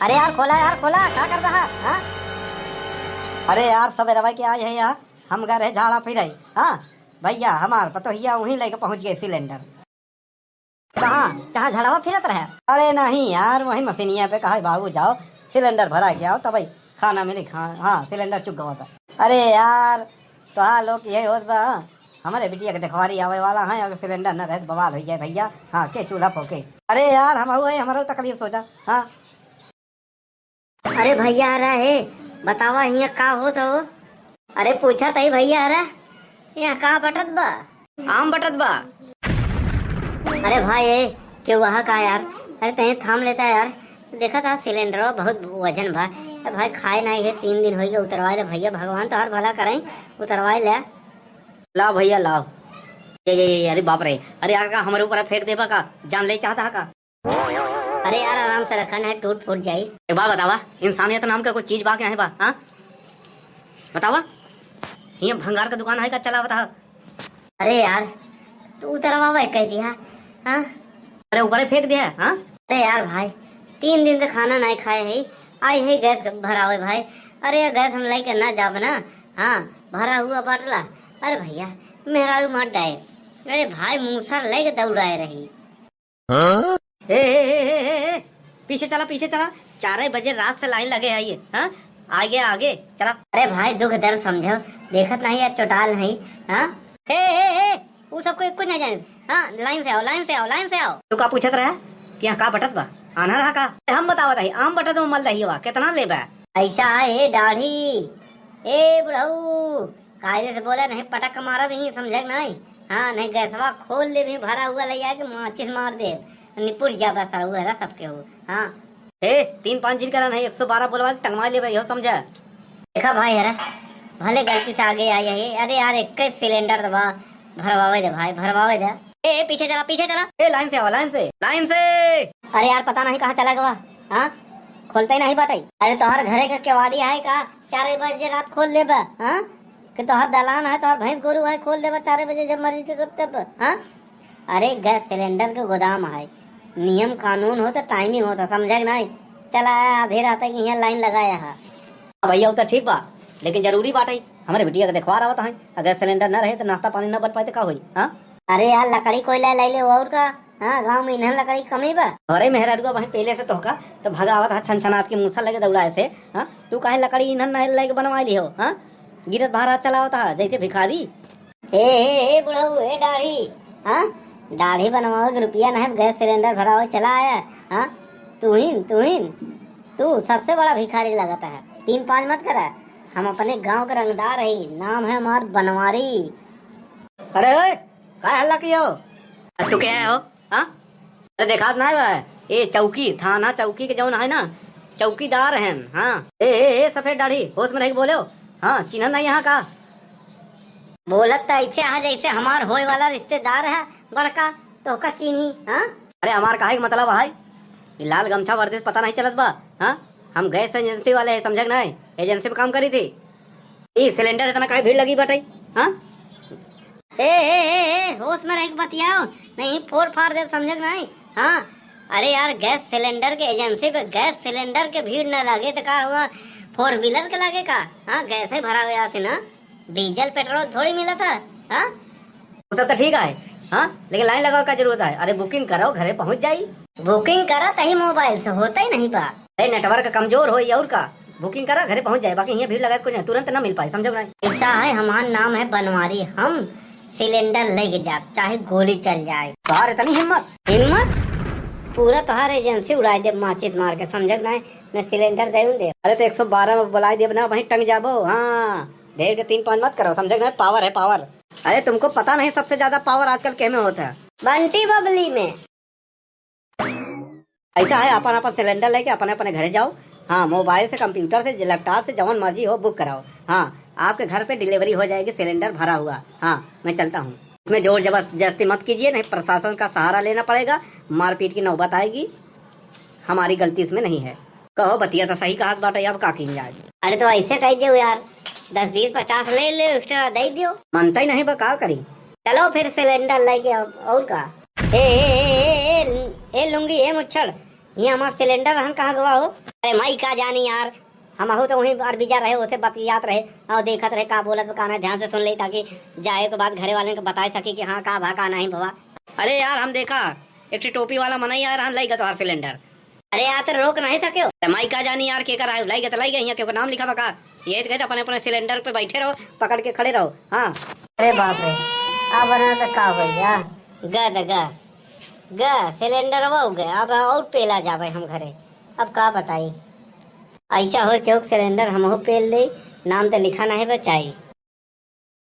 अरे यार खोला क्या कर रहा है? हाँ? अरे यार सब रवा के आए हैं यार, हम गए रहे झाड़ा फिर आई। हाँ भैया हमार पतोहिया वहीं लेके पहुंच गए सिलेंडर। कहाँ जहाँ झड़वा फिरत रहे? अरे नहीं यार, वही मशीनिया पे कहा बाबू जाओ सिलेंडर भरा के आओ, तब खाना मिले हाँ सिलेंडर चुक गवा था। अरे यार तो हाँ लोग यही होत बा, हमारे बिटिया के देखवारी आवे वाला है, अगर सिलेंडर न रहे बवाल हो जाए भैया। हाँ के चूल्हा फोके। अरे यार हम हमारा तकलीफ सोचा। हाँ अरे भैया आ रहा है, बतावा यहाँ का हो तो? अरे पूछा तही भैया आ रहा यहाँ का बटत बा? आम बटत बा। अरे भाई क्यों वहाँ का यार? अरे तही थाम लेता है यार, देखा था सिलेंडर बहुत वजन बा। भाई खाए नहीं है, 3 दिन हो गए, उतरवा ले भैया, भगवान तो हर भला करें, उतरवा ले। लाओ भैया लाओ। ये अरे बाप रे, अरे यार का हमारे ऊपर फेंक देबा का? जान ले चाहता का? अरे यार आराम से रखन है, टूट फूट जाये। एक बात बतावा, इंसानियत नाम का कोई चीज बा क्या है बा? हाँ बतावा, ये भंगार का दुकान है का? चला बता। अरे यार तू उतरवा कह दिया। हाँ अरे ऊपर फेंक दिया। हाँ अरे यार भाई 3 दिन से खाना नहीं खाए है, आई है गैस भरा हुआ भाई। अरे गैस हम लाई करना जाब ना। हाँ भरा हुआ बाटला। अरे भैया मेरा मत डाए। अरे भाई मूसर लेके दौड़ाए रही। ए, पीछे चला 4 बजे रात से लाइन लगे है ये। हाँ आगे चला। अरे भाई दुख दर्द समझो, देखत नहीं है चौटाल नहीं। हाँ वो सबको एक कुछ नहीं जाने। हाँ लाइन से आओ। तू का पूछत रहा कि यहाँ का बटत बा? आना रहा का? हम बतावत है आम बटत में मल रही बा, कितना लेबा? ऐसा है दाढ़ी ए बुढ़ऊ, कायदे से बोले नहीं पटक मारा भी, समझे नहीं? हाँ नहीं गैसवा खोल ले भी, भरा हुआ ले आके माचिस मार दे, निपुर जा बसा हुआ है सबके हो। हाँ 3-5 दिन का नहीं, 112 बोलवा टंगवा ले भाई, समझा? देखा भाई यार भले गलती से आगे आई है। अरे यार 21 सिलेंडर दबा भरवावे दे भाई, भरवावे दे। पीछे चला। लाइन से। अरे यार पता नहीं कहाँ चला गवा। हाँ खोलते ही नहीं बाटे। अरे तोहर घरे का केवाड़ी है का? 4 बजे रात खोल ले बा? हाँ कि तोहर दलान है, तोहर भैंस गोरू है, खोल दे बा 4 बजे जब मर्जी तब? हाँ अरे गैस सिलेंडर के गोदाम है, नियम कानून हो तो टाइमिंग होता, समझे नहीं? चला आधी रात तक यहाँ लाइन लगाया है। भैया तो ठीक बा, लेकिन जरूरी बात है, हमारे बिटिया का देखवा रहा है, अगर सिलेंडर न रहे तो नाश्ता पानी न बन पाए तो का हुई? हाँ अरे यार लकड़ी कोयला ले ले और का? हाँ गाँव में इन्हें लकड़ी कमी बा। अरे मेहरा वही पहले से तोहका तो भगावत है छनछनात के मूसा लगे दौड़ाए से। हाँ तू काहे लकड़ी इन्हन न लेके बनवा ली हो? हाँ गिरत भारा चलावता है जैसे भिखारी। ए बुढ़ऊ ए दाढ़ी, हाँ दाढ़ी बनवाओ के रुपया नहीं, गैस सिलेंडर भराओ चला आया। हाँ तू सबसे बड़ा भिखारी लगाता है। 3-5 मत करा, हम अपने गांव का रंगदार है, नाम है हमार बनवारी। अरे का हल्ला कियो? तू क्या है हो? हाँ अरे देखा ना ये चौकी थाना चौकी के जौन है ना, चौकीदार हैं। हाँ ए सफेद दाढ़ी होश में नहीं बोले हो? हाँ चिन्ह नहीं यहाँ का? बोलत तो ऐसे आ जैसे हमार होए वाला रिश्तेदार है बड़का, तो का चीनी। हाँ अरे हमार काहे का मतलब है? लाल गमछा वर्दी पता नहीं चलत बा? हाँ हम गैस एजेंसी वाले है, समझे नहीं? एजेंसी में काम करी थी। ये सिलेंडर इतना काहे भीड़ लगी बटाई? हाँ ए होश में रह बतियाओ, नहीं फोड़ फाड़ दे, समझे नहीं? हाँ अरे यार गैस सिलेंडर के एजेंसी पे गैस सिलेंडर के भीड़ न लगे तो का हुआ? 4 व्हीलर के लगे का? हाँ गैस ही भरा हुआ थे ना, डीजल पेट्रोल थोड़ी मिला था। हाँ वो सब तो ठीक है, हाँ लेकिन लाइन लगाओ का जरूरत है। अरे बुकिंग करो घरे पहुँच जाई। बुकिंग करा तही मोबाइल से होता ही नहीं बा। अरे नेटवर्क कमजोर हो और का, बुकिंग करा घरे पहुँच जाए, बाकी यहाँ भीड़ लगा कुछ तुरंत न मिल पाए, समझो नहीं? ऐसा है हमारा नाम है बनवारी, हम सिलेंडर लेके जा चाहे गोली चल जाए। तोहार इतनी हिम्मत पूरा तोहार एजेंसी उड़ाई दे माचिस मार के, समझे नहीं? न सिलेंडर दे। अरे तो 112 में बुलाई दे ना, वहीं टंग जाबो। हाँ ढेर के 3-5 मत करो, समझे नहीं? पावर है पावर। अरे तुमको पता नहीं सबसे ज्यादा पावर आजकल क्या में होता है? बंटी बबली में। ऐसा है अपन सिलेंडर लेके अपने घरे जाओ। हाँ मोबाइल से, कंप्यूटर से, लैपटॉप से जवन मर्जी हो बुक कराओ। हाँ आपके घर पे डिलीवरी हो जाएगी सिलेंडर भरा हुआ। हाँ मैं चलता हूँ। इसमें जोर जबरदस्ती मत कीजिए, नहीं प्रशासन का सहारा लेना पड़ेगा, मारपीट की नौबत आएगी। हमारी गलती इसमें नहीं है। कहो बतिया तो सही कहा बाटा, अब का की जाए? अरे तो ऐसे कह दो यार, 10, 20, 50 ले ले एक्स्ट्रा दे दियो। मनता ही नहीं बा, का करी? चलो फिर सिलेंडर लेके और का। ए लुंगी ए मुच्छड़, ये हमारा सिलेंडर हम कहाँ गवा हो? अरे माई का जानी यार, हम हो तो वहीं और बिजा रहे उसे बतियात रहे और देखत रहे का बोलत का ना, ध्यान से सुन ले ताकि जाए के बाद घरे वाले को बता सके कि हाँ का भा का नहीं भवा। अरे यार हम देखा एक टोपी वाला मना यार हाँ लाई तो सिलेंडर। अरे यार तो रोक नहीं सके हो, माई का जानी यार के कर आयो लाई तो लाई गई क्योंकि नाम लिखा बका, ये कहते अपने अपने सिलेंडर पे बैठे रहो पकड़ के खड़े रहो। हाँ अरे बाप रे अब बना तो का हो गया ग सिलेंडर वो गए अब और पेला जावे हम घरे, अब का बताई ऐसा हो क्यों सिलेंडर हम हो पेल ले, नाम तो लिखा नहीं बचाई।